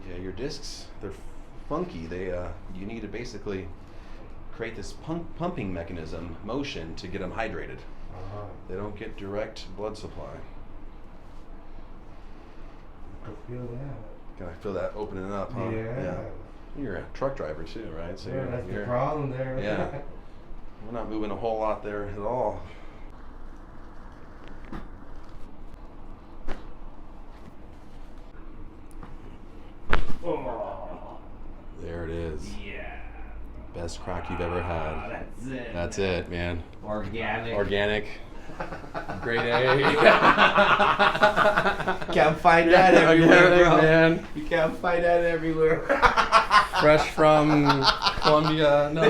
Yeah, your discs, they're funky. You need to basically create this pumping mechanism, motion, to get them hydrated. They don't get direct blood supply. I feel that. Can I feel that opening up, huh? Yeah. You're a truck driver too, right? So yeah, that's the problem there. Yeah. We're not moving a whole lot there at all. Oh. There it is. Yeah. Best crack you've ever had. That's it. That's it, man. Organic. Organic. Grade A. Can't find that everywhere, bro. Man. You can't find that everywhere. Fresh from Colombia. No.